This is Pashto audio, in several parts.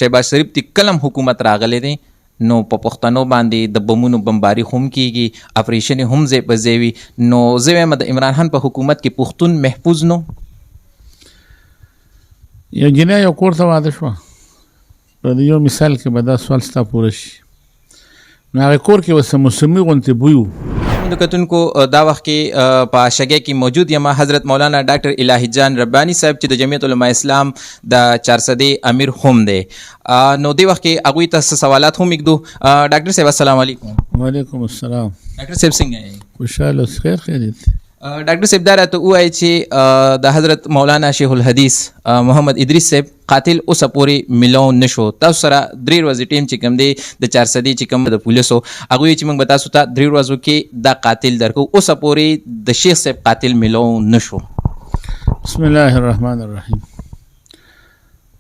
شهباز شریف تی کلم حکومت راغلی دی نو په پښتنو باندې د بمونو بمباری هم کیږي، اپریشن هم ځای په ځای وي. نو زه وایم د عمران خان په حکومت کې پښتون محفوظ نو. یو جنۍ یو کور ته واده شوه، په یو مثال کې به دا سوال ستا پوره شي. نو هغې کور کې اوس موسمي غوندې بوی و. د کتونکو دا وخت کې په شګۍ کې موجود یم حضرت مولانا ډاکټر الهي جان رباني صاحب چې د جمعیت علماء اسلام د 400 امیر هم دی. نو دې وخت کې هغوی ته سوالات هم یږدو. ډاکټر صاحب السلام علیکم. وعلیکم السلام. ډاکټر صاحب څنګه یې؟ خوشحاله اوس، خیر خیریت. ډاکټر صاحب دا راته ووایي چې د حضرت مولانا شیخ الحدیث محمد ادریس صاحب قاتل اوسه پورې میلاو نشو. تاسو سره 3 ورځې ټیم چې کوم دی د 400 چې کوم د پولیسو هغوی چې موږ به تاسو ته 3 ورځو کې دا قاتل درکو، اوسه پورې د شیخ صاحب قاتل میلاو نشو. بسم الله الرحمن الرحیم.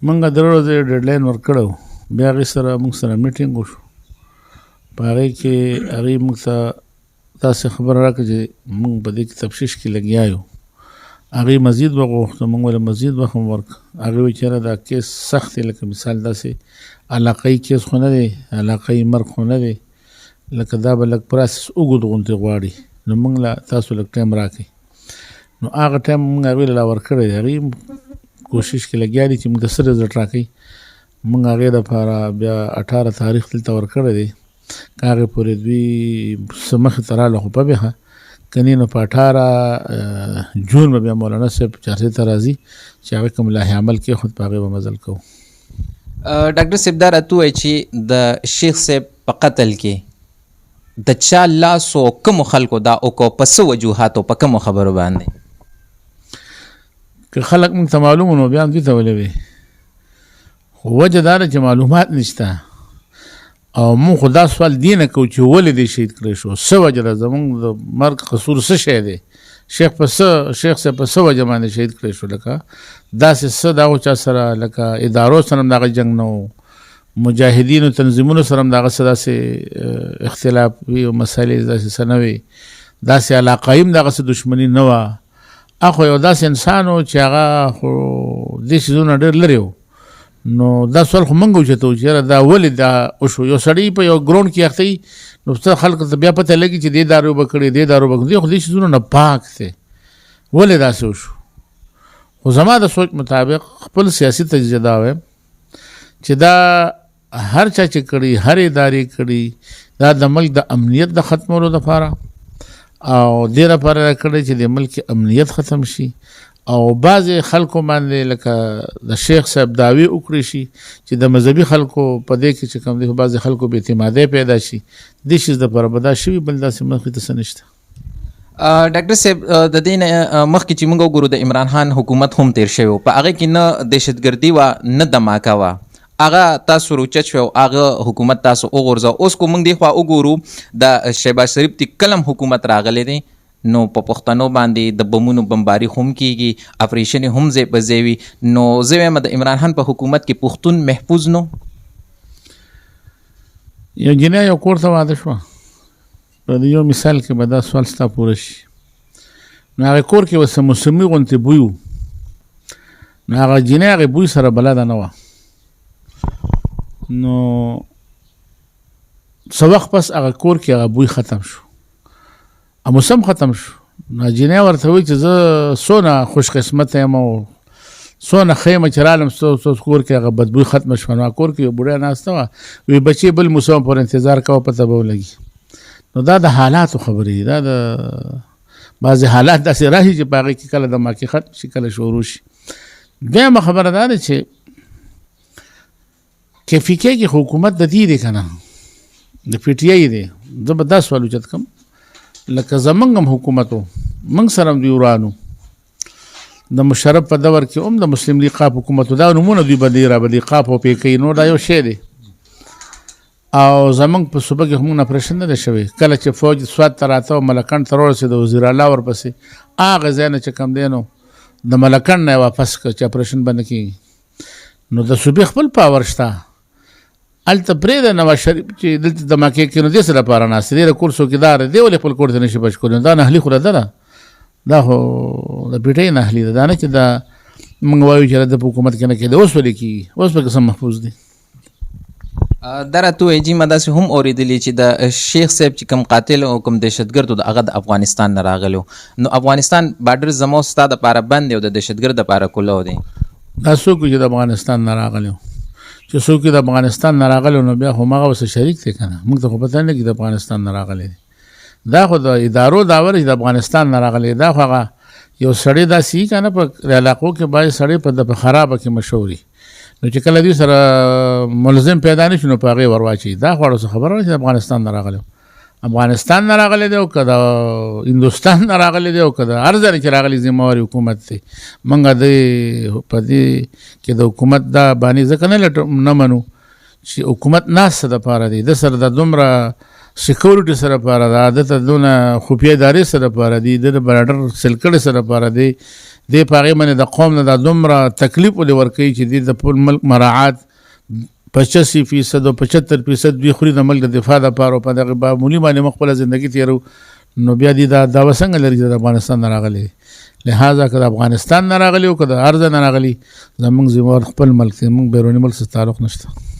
موږ 3 ورځې ډیډلاین ورکړو، بیا هغې سره موږ سره میټینګ وشو. په هغې کې هغې موږ ته تاسې خبر راکړه چې موږ په دې کې تفتیش کې لګیا یو. هغې مزید وغوښته، موږ ولې مزید وخت هم ورکړه. هغې وایي چې یاره دا کیس سخت دی، لکه مثال داسې علاقایي کیس خو نه دی، علاقایي مرګ خو نه دی، لکه دا به لږ پراسس اوږد غوندې غواړي. نو موږ له تاسو لږ ټایم راکړئ. نو هغه ټایم موږ هغې له ورکړی دی. هغې کوشش کې لګیا دي چې موږ ته څه رزلټ راکړي. موږ هغې دپاره بیا 18 تاریخ دلته ورکړی دی. که هغې پورې دوی څه مخې ته راله خو په بېخه کنې نو په 18 جون به بیا مولانا صاحب 400 ته راځي چې هغې کوم لایحې عمل کېښود، په هغې به مزل کوو. ډاکټر صاحب دا راته ووایي چې د شیخ صاحب په قتل کې د چا لاسو کومو خلکو دا وکړو، په څه وجوهاتو، په کومو خبرو باندې؟ که خلک موږ ته معلوم نو بیا هم دوی ته ولې وي، خو وجه دا ده چې معلومات نشته. او مونږ خو دا سوال دی نه کوو چې ولې دې شهید کړی شو، څه وجه ده، زمونږ د مرګ قصور څه شی دی، شیخ صاحب په څه وجه باندې شهید کړی شو. لکه داسې څه د هغو چا سره، لکه ادارو سره هم د هغه جنګ نه و، مجاهدینو تنظیمونو سره هم د هغه څه داسې اختلاف وي او مسایلې داسې څه نه وي، داسې علاقایي هم د هغه څه دښمني نه وه. هغه یو داسې انسان و چې هغه خو دې څیزونه ډېر لرې و. نو دا سوال خو موږ اوچتو چې یاره دا ولې دا وشو. یو سړی په یو ګراونډ کې اخته وي، نو څه خلکو ته بیا پته لګي چې دې دارو به کړی، دې دارو به کړی، خو دې څیزونه نه پاک دی، ولې داسې وشو. خو زما د سوچ مطابق خپل سیاسي تجزیه دا وایم چې دا هر چا چې کړي، هر ادارې کړي، دا د ملک د امنیت د ختمولو دپاره او دې لپاره کړی چې د ملک امنیت ختم شي. او بعضې خلکو باندې لکه د شیخ صاحب دعوی وکړي شي چې د مذهبي خلکو په دې کې چې کوم دی، بعضې خلکو بې اعتمادۍ پیدا شي. دې شیز دپاره به دا شوي، بل داسې مخکې ته څه نشته. ډاکټر صاحب د دې نه مخکې چې موږ وګورو د عمران خان حکومت هم تیر شوی و، په هغې کې نه دهشتګردي وه نه دماکه وه، هغه تاسو روچت شوی، هغه حکومت تاسو وغورځو. اوس کو موږ دې خوا وګورو د شهباز شریف تی کلم حکومت راغلی دی، نو په پښتنو باندې د بمونو بمباری هم کیږي، اپریشن هم ځای په ځای وي. نو زه وایم د عمران خان په حکومت کې پښتون محفوظ نو. یو جنۍ یو کور ته واده شوه، په یو مثال کې به دا سوال ستا پوره شي. نو هغې کور کې اوس موسمي غوندې بوی و. نو هغه جنۍ هغې بوی سره بلده نه وه. نو څه وخت پس هغه کور کې هغه بوی ختم شو، موسم ختم شو. نو جنۍ ورته وایي چې زه څونه خوش قسمته یم او څونه ښه یم چې رالم ستاسو کور کې هغه بدبوی ختمه شوه. نو کور کې یو بوډۍ ناسته وه، وایي بچې بل موسم پورې انتظار کوه، پته به ولګي. نو دا د حالاتو خبرې دي، دا د بعضې حالات داسې راځي چې په هغې کې کله دماکې ختم شي، کله شروع شي. دویمه خبره دا ده چې کیفیکې کې حکومت د دې دی که نه، د پی ټي آی دی. زه به دا سوال اوچت کړم، لکه زمونږ هم حکومت و، موږ سره هم دوی ورانو، د مشرف په دور کې هم د مسلم لیگ قاپ حکومت و، دا نومونه دوی بدې را بدې قاپ او پیکۍ، نو دا یو شی دی. او زمونږ په صوبه کې هم اپریشن نه دی شوی. کله چې فوج سوات ته راته او ملکنډ ته ورسېد، وزیر اعلی ورپسې هغه ځای نه چې کوم دی نو د ملکنډ نه یې واپس کړ چې اپریشن به نه کېږي. نو د صوبې خپل پاور شته، هلته پرېږده نواز شریف چې دلته دماکې کوي، نو دې څه لپاره ناست دی؟ د کور څوکیدار دی، ولې خپل کور ته نشي بچ کولی؟ دا نهلي خو ده، دا خو د پی ټي آی نهلي ده، دا نه چې دا موږ وایو چې د په حکومت کې نه کېده. اوس ولې کېږي؟ اوس پکې څه محفوظ دی؟ دا راته وایي جي ما داسې هم اورېدلي چې د شیخ صاحب چې کوم قاتل او کوم دهشتګرد و د هغه د افغانستان نه راغلی نو افغانستان بارډر زما او ستا دپاره بند دی او د دهشتګرد دپاره کولو دی. دا څوک چې د افغانستان نه راغلی چې څوک د افغانستان نه راغلی نو بیا خو هغه ورسره شریک دی که نه موږ ته خو پته نه لګي د افغانستان نه راغلی دی. دا خو د ادارو داور چې د افغانستان نه راغلی دا خو هغه یو سړی داسې وي که نه په علاقو کې باید سړی په خرابه کې مشهور وي نو چې کله دوی سره ملزم پیدا نه شي نو په هغې ور واچوي. دا خو ورسره خبره وه چې د افغانستان نه راغلی افغانستان نه راغلی دی او که د هندوستان نه راغلی دی او که د هر ځای چې راغلی ذمهواري حکومت دی. موږ په دې کې د حکومت دا بانې ځکه نه منو چې حکومت ناسته دپاره دی د سره د دومره سیکورټي سره لپاره ده دته دونه خفیه ادارې سره لپاره دي د بارډر سیل کړې سره لپاره دی دې په هغې باندې د قوم نه دا دومره تکلیف ولې ورکوي چې دې د ټول ملک مراعات 85% او 75% دوی خوري د ملک د دفاع دپاره او په دغه معمولي باندې موږ خپله زندګي تېرو نو بیا دې دا دعوه څنګه لري چې د افغانستان نه راغلی لہذا که د افغانستان نه راغلی او که د هر ځای نه راغلی زموږ ذمهوار خپل ملک دی موږ بیروني ملک سره تعلق نشته.